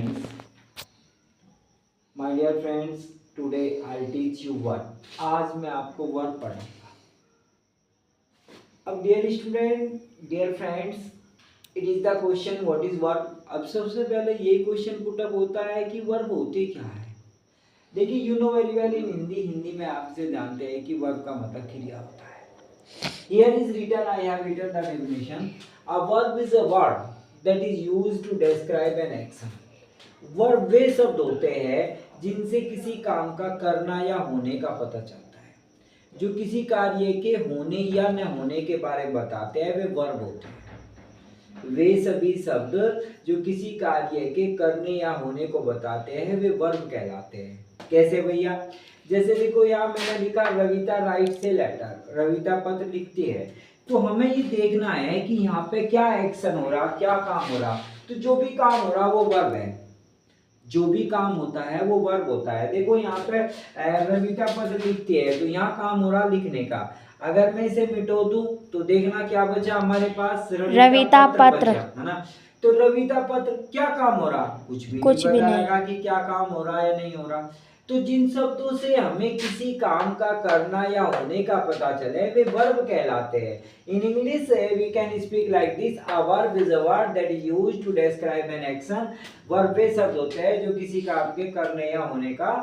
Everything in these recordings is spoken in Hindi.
science. My dear friends, today I'll teach you word. आज मैं आपको वर्ड पढ़ाऊंगा. अब dear student, dear friends, it is the question what is verb. अब सबसे पहले ये क्वेश्चन पुटअप होता है कि वर्ब होते क्या है. देखिए you know very well in Hindi में आपसे जानते हैं कि वर्ब का मतलब क्रिया होता है. Here is written, I have written the definition. A verb is a word that is used to describe an action. Verb वे शब्द होते हैं जिनसे किसी काम का करना या होने का पता चलता है. जो किसी कार्य के होने या न होने के बारे में बताते हैं वे वर्ब होते हैं. वे सभी शब्द जो किसी कार्य के करने या होने को बताते हैं वे वर्ब कहलाते हैं. कैसे भैया? जैसे देखो यहाँ मैंने लिखा Ravita writes a letter. Ravita पत्र लिखती है. तो हमें ये देखना है कि यहाँ पे क्या एक्शन हो रहा, क्या काम हो रहा. तो जो भी काम हो रहा वो वर्ब है. जो भी काम होता है वो वर्ब होता है. देखो यहाँ पे रविता पत्र लिखती है तो यहाँ काम हो रहा लिखने का. अगर मैं इसे मिटो दूं तो देखना क्या बचा हमारे पास, रविता पत्र है ना. तो रविता पत्र क्या काम हो रहा, कुछ भी नहीं बताएगा कि क्या काम हो रहा है या नहीं हो रहा. तो जिन शब्दों से हमें किसी काम का करना या होने का पता चले वे वर्ब कहलाते हैं. In English we can speak like this, a verb is a word that is used to describe an action. Verb वे शब्द होते हैं जो किसी काम के करने या होने का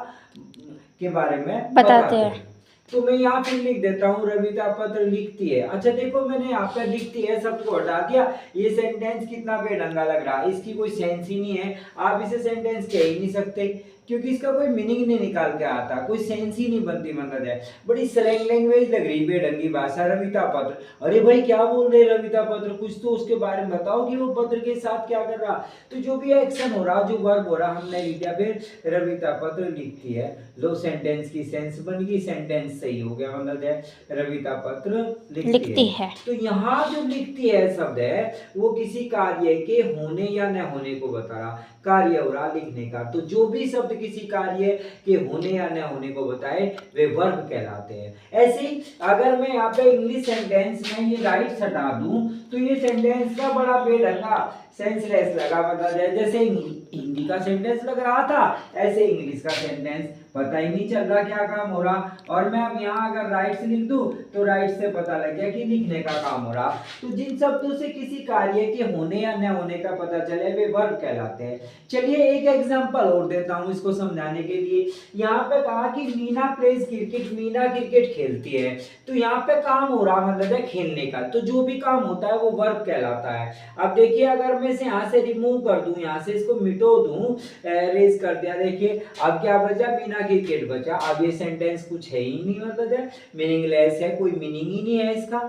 के बारे में बताते हैं. तो मैं यहाँ पे लिख देता हूँ रविता पत्र लिखती है. अच्छा देखो मैंने यहाँ पे लिखती है शब्द को हटा दिया. ये सेंटेंस कितना बेढंगा लग रहा है, इसकी कोई सेंस ही नहीं है. आप इसे सेंटेंस कह ही नहीं सकते क्योंकि इसका कोई मीनिंग नहीं निकाल के आता, कोई सेंस ही नहीं बनती. मतलब है बड़ी स्लैंग लैंग्वेज लग रही, बेढंगी भाषा. रविता पत्र, अरे भाई क्या बोल रहे रविता पत्र, कुछ तो उसके बारे में बताओ कि वो पत्र के साथ क्या कर रहा. तो जो भी एक्शन हो रहा, जो वर्ब हो रहा हमने लिख दिया. फिर रविता पत्र लिखती है. लो सेंटेंस की सेंस बन गई, सेंटेंस सही हो गया. मतलब है रविता पत्र लिखती है. तो यहाँ जो लिखती है शब्द है वो किसी कार्य के होने या न होने को बता रहा. कार्य हो रहा लिखने का. तो जो भी शब्द किसी कार्य के होने या न होने को बताए वे वर्ब कहलाते हैं. ऐसे ही अगर मैं यहाँ पे इंग्लिश सेंटेंस में ये राइट्स हटा दूं तो ये सेंटेंस का बड़ा बेढंगा सेंसलेस लगा. मतलब जैसे हिंदी का सेंटेंस लग रहा था ऐसे इंग्लिश का सेंटेंस पता ही नहीं चल रहा क्या काम हो रहा. और मैं अब यहाँ अगर राइट्स लिख दूं तो राइट्स से पता लग गया कि लिखने का काम हो रहा. तो जिन शब्दों से किसी कार्य के होने या न होने का पता चले वे वर्ब कहलाते हैं. चलिए एक एग्जांपल और देता हूँ इसको समझाने के लिए. यहाँ पे कहा कि Meena pledge cricket. Meena cricket खेलती है. तो यहाँ पे काम हो रहा मतलब है खेलने का. तो जो भी काम होता है वो वर्ब कहलाता है. अब देखिए अगर मैं इसे यहाँ से रिमूव कर दूं, यहाँ से इसको मिटो दूं, रेज कर दिया. देखिए अब क्या बचा, मीना क्रिकेट बचा. अब ये सेंटेंस कुछ है ही नहीं, मतलब है मीनिंगलेस है, कोई मीनिंग ही नहीं है इसका.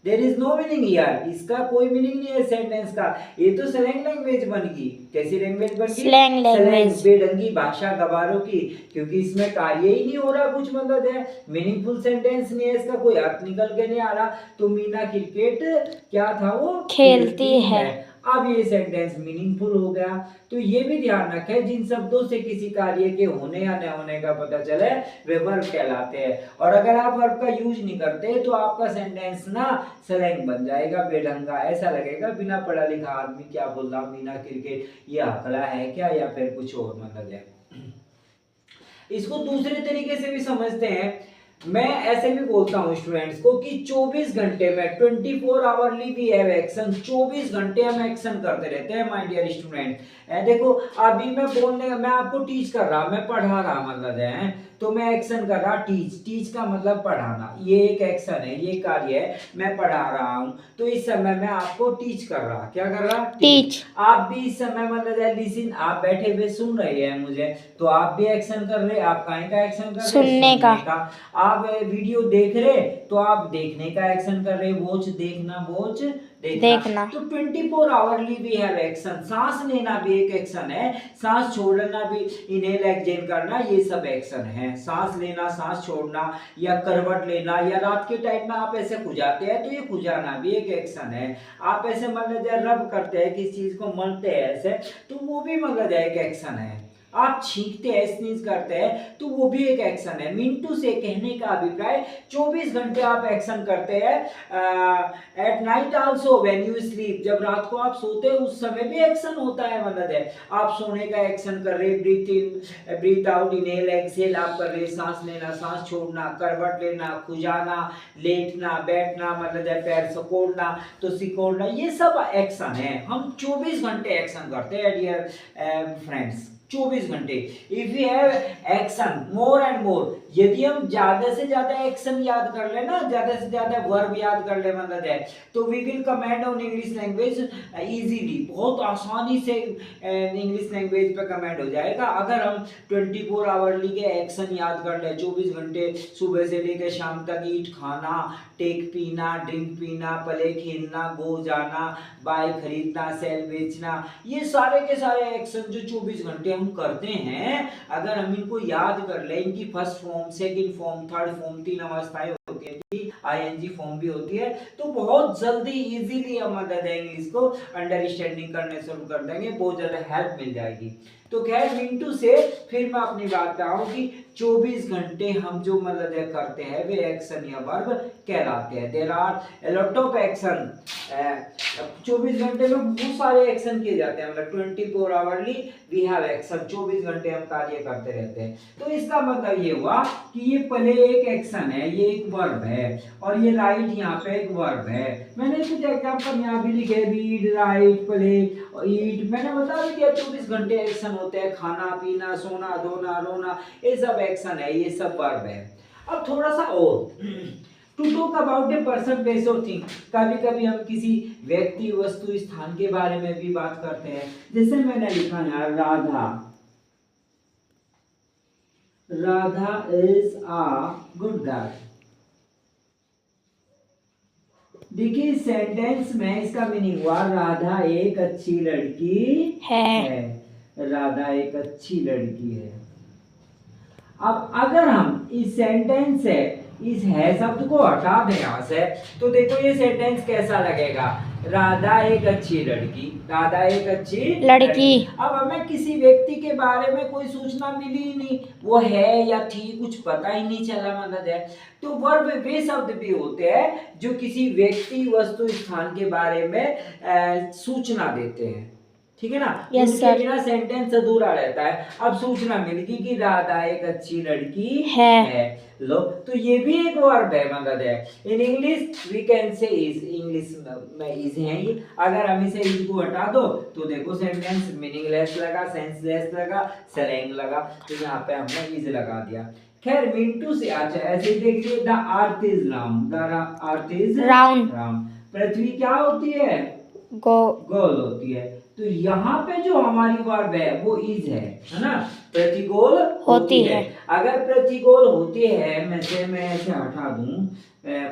There is no meaning here. इसका कोई मीनिंग नहीं है सेंटेंस का. ये तो स्लैंग लैंग्वेज बन गई. कैसी लैंग्वेज बन गई? स्लैंग लैंग्वेज, बेढंगी भाषा गवारों की. क्योंकि इसमें कार्य ही नहीं हो रहा कुछ. मतलब है मीनिंगफुल सेंटेंस नहीं है, इसका कोई अर्थ निकल के नहीं आ रहा. तो मीना क्रिकेट क्या था, वो खेलती है. अब ये सेंटेंस मीनिंगफुल हो गया. तो ये भी ध्यान रखें जिन शब्दों से किसी कार्य के होने या न होने का पता चले वे वर्ब कहलाते हैं. और अगर आप वर्ब का यूज नहीं करते तो आपका सेंटेंस ना स्लैंग बन जाएगा, बेढंगा. ऐसा लगेगा बिना पढ़ा लिखा आदमी क्या बोल रहा, मीना क्रिकेट ये हकला है क्या या फिर कुछ और. मतलब है इसको दूसरे तरीके से भी समझते हैं. मैं ऐसे भी बोलता हूँ स्टूडेंट्स को कि 24 घंटे में 24 आवरली वी हैव एक्शन. 24 घंटे हम एक्शन करते रहते हैं माय डियर स्टूडेंट. देखो अभी मैं आपको टीच कर रहा, मैं पढ़ा रहा. मतलब है तो मैं एक्शन कर रहा. टीच का मतलब पढ़ाना. ये एक एक्शन है, ये कार्य है. मैं पढ़ा रहा हूँ तो इस समय मैं आपको टीच कर रहा. क्या कर रहा? टीच. आप भी इस समय मतलब है लिसन, आप बैठे हुए सुन रहे हैं मुझे. तो आप भी एक्शन कर रहे. आप काहे का एक्शन कर रहे? सुनने का. आप वीडियो देख रहे तो आप देखने का एक्शन कर रहे. वॉच देखना, वॉच देखना. तो 24 आवरली वी हैव एक्शन. सांस लेना भी एक एक्शन है, सांस छोड़ना भी, इनहेल एक्सहेल करना, ये सब एक्शन है. सांस लेना, सांस छोड़ना या करवट लेना या रात के टाइम में आप ऐसे खुजाते हैं तो ये खुजाना भी एक एक्शन है. आप ऐसे मतलब रब करते हैं किसी चीज को, मलते हैं ऐसे, तो वो भी मतलब एक एक्शन है. आप छींकते हैं, स्नीज करते हैं, तो वो भी एक एक्शन है। मिंटू से कहने का अभिप्राय 24 घंटे आप एक्शन करते हैं। At night also when you sleep, जब रात को आप सोते हैं उस समय भी एक्शन होता है। मतलब है आप सोने का एक्शन कर रहे, ब्रीथ इन ब्रीथ आउट, इनहेल एक्सहेल आप कर रहे, सांस लेना, सांस छोड़ना, करवट लेना, खुजाना, लेटना, बैठना, मतलब है पैर सिकोड़ना तो सिकोड़ना, ये सब एक्शन है। हम 24 घंटे एक्शन करते हैं डियर फ्रेंड्स, 24 घंटे। If you have action more and more, यदि हम ज्यादा से ज्यादा एक्शन याद कर ले ना, ज्यादा से ज्यादा वर्ब याद कर ले, मतलब है तो we will comment on English language easily, बहुत आसानी से इंग्लिश लैंग्वेज पे कमेंट हो जाएगा। अगर हम 24 आवरली के एक्शन याद कर ले, 24 घंटे सुबह से लेकर शाम तक, ईट खाना, टेक पीना, ड्रिंक पीना, प्ले खेलना, गो जाना, बाय खरीदना, सेल बेचना, ये सारे के सारे एक्शन जो 24 घंटे हम करते हैं, अगर हम इनको याद कर ले, इनकी first form, second form, third form, 3 अवस्थाएं होती है, आईएनजी फॉर्म भी होती है, तो बहुत जल्दी इजीली हम मदद है इंग्लिश को अंडरस्टैंडिंग करने शुरू कर देंगे, बहुत ज्यादा हेल्प मिल जाएगी। तो खैर मिंटू से फिर मैं अपनी बात कर रहा हूँ कि 24 घंटे हम जो मतलब है करते हैं वे एक्शन या वर्ब कहलाते हैं। There are lot of action, 24 घंटे में बहुत सारे एक्शन किए जाते हैं, मतलब 24 आवरली वी हैव एक्शन, 24 घंटे हम कार्य करते रहते हैं। तो इसका मतलब ये हुआ कि ये प्ले एक एक्शन है, ये एक वर्ब है, और ये राइट यहाँ पे एक वर्ब है। मैंने कुछ एग्जांपल यहाँ भी लिखे, रीड, राइट, प्ले, ईट, मैंने बता भी दिया 24 घंटे एक्शन होते हैं, खाना पीना, सोना धोना रोना, ये सब एक्शन है, ये सब वर्ब है। अब थोड़ा सा और to talk about a person place और थिंग, कभी कभी हम किसी व्यक्ति वस्तु स्थान के बारे में भी बात करते हैं। जैसे मैंने लिखा है Radha, Radha is a good girl. देखिए सेंटेंस में इसका मीनिंग हुआ राधा एक अच्छी लड़की है। राधा एक अच्छी लड़की है। अब अगर हम इस सेंटेंस से इस है शब्द को हटा दें यहाँ से, तो देखो ये सेंटेंस कैसा लगेगा, राधा एक अच्छी लड़की, राधा एक अच्छी लड़की। अब हमें किसी व्यक्ति के बारे में कोई सूचना मिली ही नहीं, वो है या थी कुछ पता ही नहीं चला, मतलब है तो वर्ब वे शब्द भी होते हैं जो किसी व्यक्ति वस्तु स्थान के बारे में सूचना देते हैं, ठीक है ना। इनके बिना सेंटेंस अधूरा रहता है। अब सूचना मिल गई कि राधा एक अच्छी लड़की है। लो तो ये भी एक वर्ब है, मतलब है in English we can say is, English में इज है ये, अगर हम इसे इज को हटा दो तो देखो सेंटेंस मीनिंगलेस लगा, सेंसलेस लगा, स्लैंग लगा, तो यहाँ पे हमने इज लगा दिया। खैर मिंटू से अच्छा ऐसे देखिए, the earth is round, the earth is round, पृथ्वी क्या होती है, गोल होती है। तो यहाँ पे जो हमारी वर्ब है वो इज है ना, पृथ्वी गोल होती है। अगर पृथ्वी गोल होती है, मैं ऐसे हटा दूं,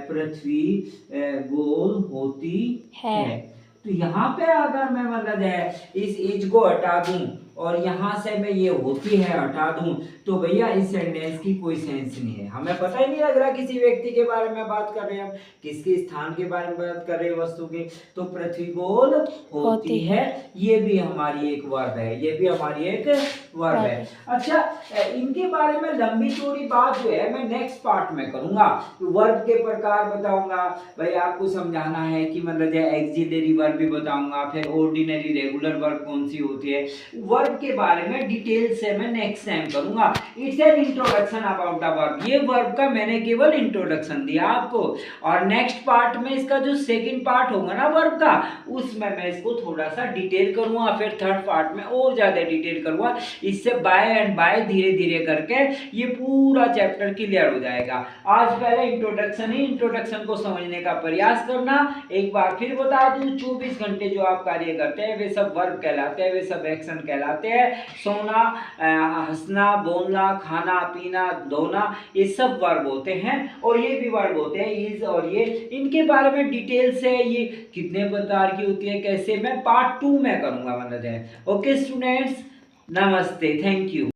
पृथ्वी गोल होती है, तो यहाँ पे अगर मैं मतलब है इस इज को हटा दूं और यहाँ से मैं ये होती है हटा दूं, तो भैया इस सेंटेंस की कोई सेंस नहीं है, हमें पता ही नहीं लग रहा किसी व्यक्ति के बारे में बात कर रहे हैं, हम किसके स्थान के बारे में बात कर रहे हैं, वस्तु के। तो पृथ्वी गोल होती है, ये भी हमारी एक वर्ब है, ये भी हमारी एक वर्ब है। अच्छा इनके बारे में लंबी चौड़ी बात जो है मैं नेक्स्ट पार्ट में करूंगा, वर्ब के प्रकार बताऊंगा, भाई आपको समझाना है कि मतलब एक्सिलरी वर्ब भी बताऊंगा, फिर ऑर्डिनरी रेगुलर वर्ब कौन सी होती है, वर्ब के बारे में डिटेल से मैं नेक्स्ट टाइम करूंगा। It's an introduction about the verb, ये वर्ब का मैंने केवल इंट्रोडक्शन दिया आपको, और नेक्स्ट पार्ट में इसका जो सेकंड पार्ट होगा ना वर्ब का, उसमें मैं इसको थोड़ा सा डिटेल करूंगा, फिर थर्ड पार्ट में और ज्यादा डिटेल करूंगा। इससे बाय एंड बाय धीरे धीरे करके ये पूरा चैप्टर क्लियर हो जाएगा। आज पहले इंट्रोडक्शन ही, इंट्रोडक्शन को समझने का प्रयास करना। एक बार फिर बता दूं 24 घंटे जो आप कार्य करते हैं वे सब वर्ब कहलाते हैं, वे सब एक्शन कहलाते हैं। सोना, हंसना, बोलना, खाना पीना, धोना, ये सब वर्ब होते हैं, और ये भी वर्ब होते हैं इज और ये। इनके बारे में डिटेल से ये कितने प्रकार की होती है कैसे, मैं पार्ट 2 में करूंगा, मतलब है। ओके स्टूडेंट्स, नमस्ते, थैंक यू।